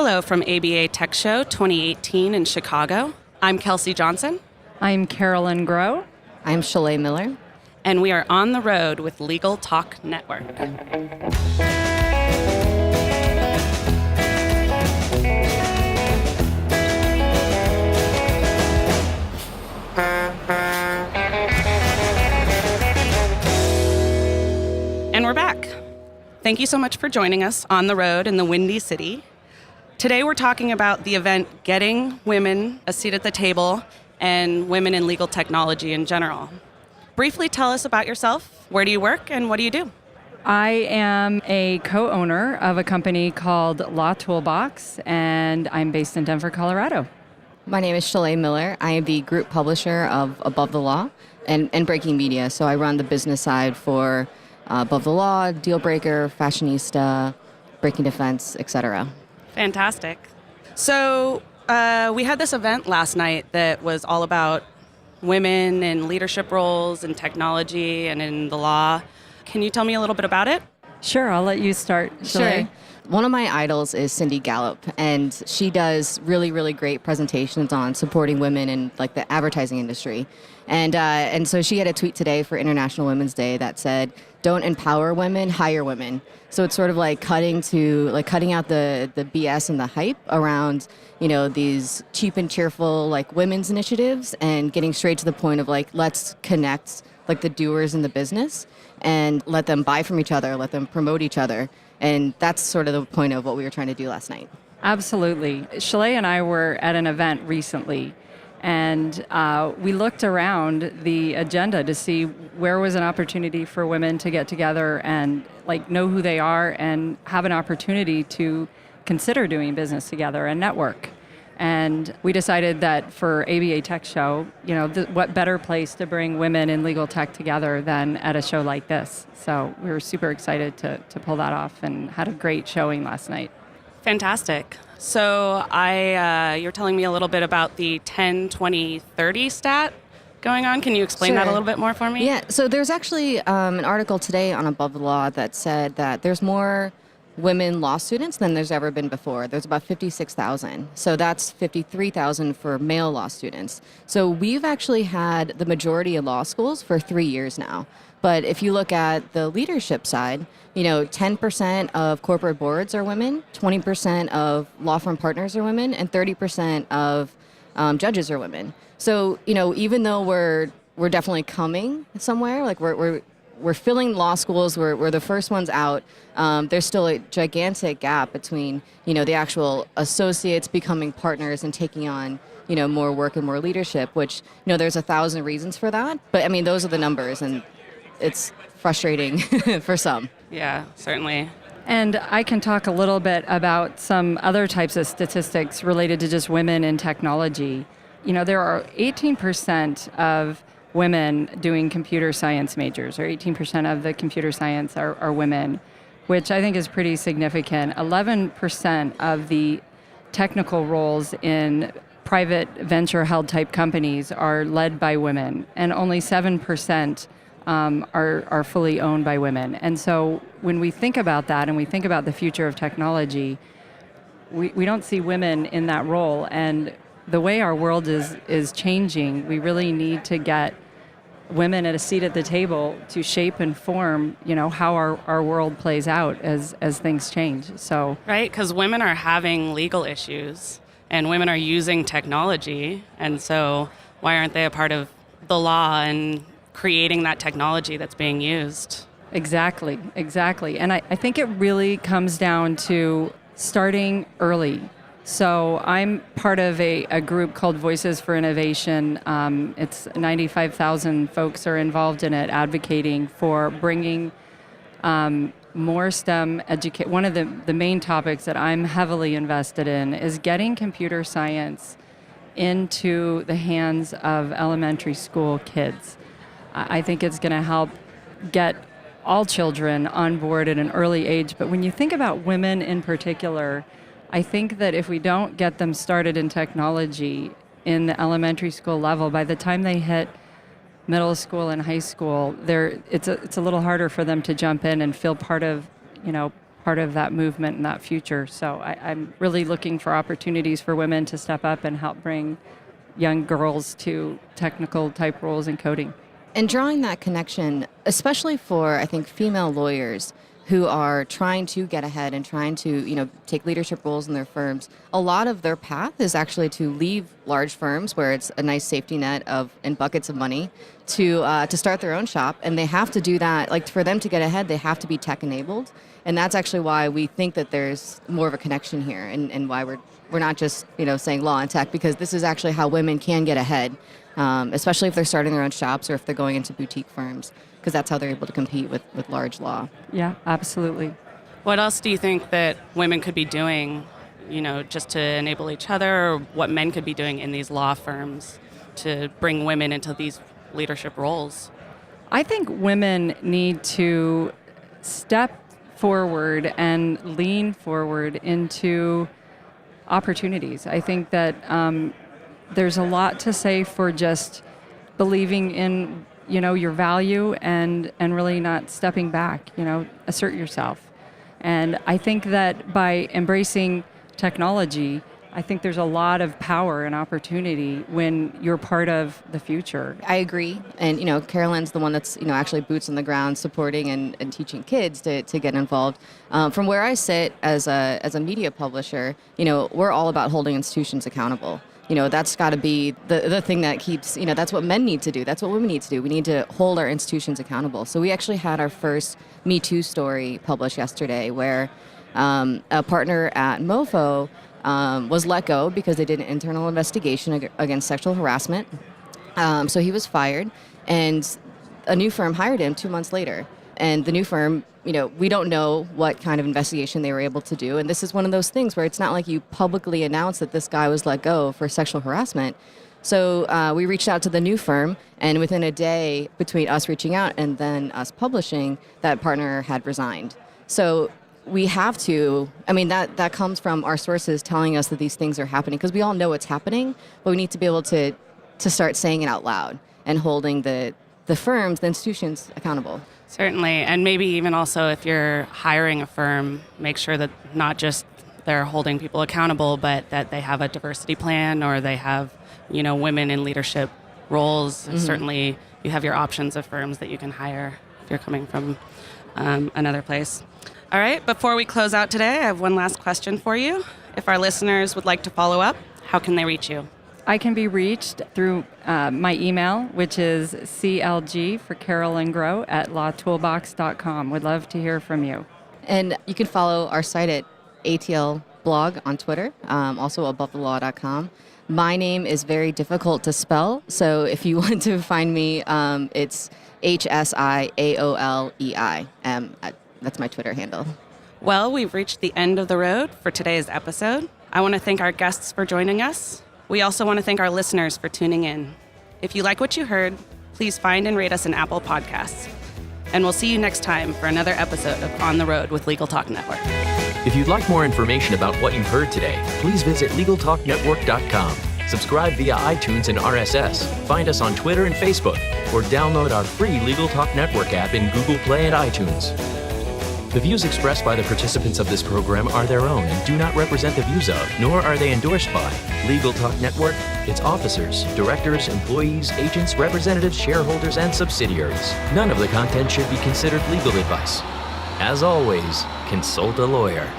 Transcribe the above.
Hello from ABA Tech Show 2018 in Chicago. I'm Kelsey Johnson. I'm Lynn Grow. I'm Hsiaolei Miller. And we are on the road with Legal Talk Network. And we're back. Thank you so much for joining us on the road in the Windy City. Today we're talking about the event Getting Women a Seat at the Table and women in legal technology in general. Briefly tell us about yourself. Where do you work and what do you do? I am a co-owner of a company called Law Toolbox, and I'm based in Denver, Colorado. My name is Hsiaolei Miller. I am the group publisher of Above the Law and Breaking Media. So I run the business side for Above the Law, Deal Breaker, Fashionista, Breaking Defense, etc. Fantastic. So we had this event last night that was all about women in leadership roles in technology and in the law. Can you tell me a little bit about it? Sure, I'll let you start. Sure. One of my idols is Cindy Gallup, and she does really, really great presentations on supporting women in like the advertising industry. And so she had a tweet today for International Women's Day that said, "Don't empower women, hire women." So it's sort of like cutting out the BS and the hype around, these cheap and cheerful like women's initiatives and getting straight to the point of like, let's connect like the doers in the business and let them buy from each other, let them promote each other. And that's sort of the point of what we were trying to do last night. Absolutely. Hsiaolei and I were at an event recently, and we looked around the agenda to see where was an opportunity for women to get together and like know who they are and have an opportunity to consider doing business together and network. And we decided that for ABA Tech Show, what better place to bring women in legal tech together than at a show like this. So we were super excited to pull that off and had a great showing last night. Fantastic. So you're telling me a little bit about the 10, 20, 30 stat going on. Can you explain that a little bit more for me? Yeah, so there's actually an article today on Above the Law that said that there's more women law students than there's ever been before. There's about 56,000. So that's 53,000 for male law students. So we've actually had the majority of law schools for 3 years now. But if you look at the leadership side, 10% of corporate boards are women, 20% of law firm partners are women, and 30% of judges are women. So, even though we're definitely coming somewhere, like we're filling law schools, we're the first ones out, there's still a gigantic gap between, the actual associates becoming partners and taking on, more work and more leadership, which, there's 1,000 reasons for that. But, those are the numbers, and it's frustrating for some. Yeah, certainly. And I can talk a little bit about some other types of statistics related to just women in technology. There are 18% of women doing computer science majors, or 18% of the computer science are women, which I think is pretty significant. 11% of the technical roles in private venture-held type companies are led by women, and only 7% are fully owned by women. And so when we think about that and we think about the future of technology, we don't see women in that role. And the way our world is changing, we really need to get women at a seat at the table to shape and form, how our world plays out as things change. So right, because women are having legal issues and women are using technology. And so why aren't they a part of the law and creating that technology that's being used? Exactly. And I think it really comes down to starting early. So I'm part of a group called Voices for Innovation. It's 95,000 folks are involved in it, advocating for bringing more STEM education. One of the main topics that I'm heavily invested in is getting computer science into the hands of elementary school kids. I think it's going to help get all children on board at an early age. But when you think about women in particular, I think that if we don't get them started in technology in the elementary school level, by the time they hit middle school and high school, it's a little harder for them to jump in and feel part of part of that movement and that future. So I'm really looking for opportunities for women to step up and help bring young girls to technical type roles in coding. And drawing that connection, especially for, I think, female lawyers who are trying to get ahead and trying to, take leadership roles in their firms, a lot of their path is actually to leave large firms where it's a nice safety net and buckets of money to start their own shop. And they have to do that. Like, for them to get ahead, they have to be tech enabled. And that's actually why we think that there's more of a connection here, and why we're not just, saying law and tech, because this is actually how women can get ahead, especially if they're starting their own shops or if they're going into boutique firms, because that's how they're able to compete with large law. Yeah, absolutely. What else do you think that women could be doing, just to enable each other, or what men could be doing in these law firms to bring women into these leadership roles? I think women need to step forward and lean forward into opportunities. I think that there's a lot to say for just believing in your value and really not stepping back, assert yourself. And I think that by embracing technology, I think there's a lot of power and opportunity when you're part of the future. I agree. And, Carolyn's the one that's, actually boots on the ground supporting and teaching kids to get involved. From where I sit as a media publisher, we're all about holding institutions accountable. That's got to be the thing that keeps, that's what men need to do. That's what women need to do. We need to hold our institutions accountable. So we actually had our first Me Too story published yesterday where a partner at MoFo was let go because they did an internal investigation against sexual harassment. So he was fired, and a new firm hired him 2 months later. And the new firm, we don't know what kind of investigation they were able to do. And this is one of those things where it's not like you publicly announce that this guy was let go for sexual harassment. So we reached out to the new firm, and within a day between us reaching out and then us publishing, that partner had resigned. So we have to, that comes from our sources telling us that these things are happening, because we all know it's happening, but we need to be able to start saying it out loud and holding the firms, the institutions accountable. Certainly, and maybe even also if you're hiring a firm, make sure that not just they're holding people accountable, but that they have a diversity plan, or they have, women in leadership roles. Mm-hmm. Certainly, you have your options of firms that you can hire if you're coming from another place. All right, before we close out today, I have one last question for you. If our listeners would like to follow up, how can they reach you? I can be reached through my email, which is CLG for Carol Lynn Grow at lawtoolbox.com. Would love to hear from you. And you can follow our site at ATL blog on Twitter, also abovethelaw.com. My name is very difficult to spell, so if you want to find me, it's HSIAOLEI. That's my Twitter handle. Well, we've reached the end of the road for today's episode. I want to thank our guests for joining us. We also want to thank our listeners for tuning in. If you like what you heard, please find and rate us in Apple Podcasts. And we'll see you next time for another episode of On the Road with Legal Talk Network. If you'd like more information about what you've heard today, please visit legaltalknetwork.com. Subscribe via iTunes and RSS. Find us on Twitter and Facebook, or download our free Legal Talk Network app in Google Play and iTunes. The views expressed by the participants of this program are their own and do not represent the views of, nor are they endorsed by, Legal Talk Network, its officers, directors, employees, agents, representatives, shareholders, and subsidiaries. None of the content should be considered legal advice. As always, consult a lawyer.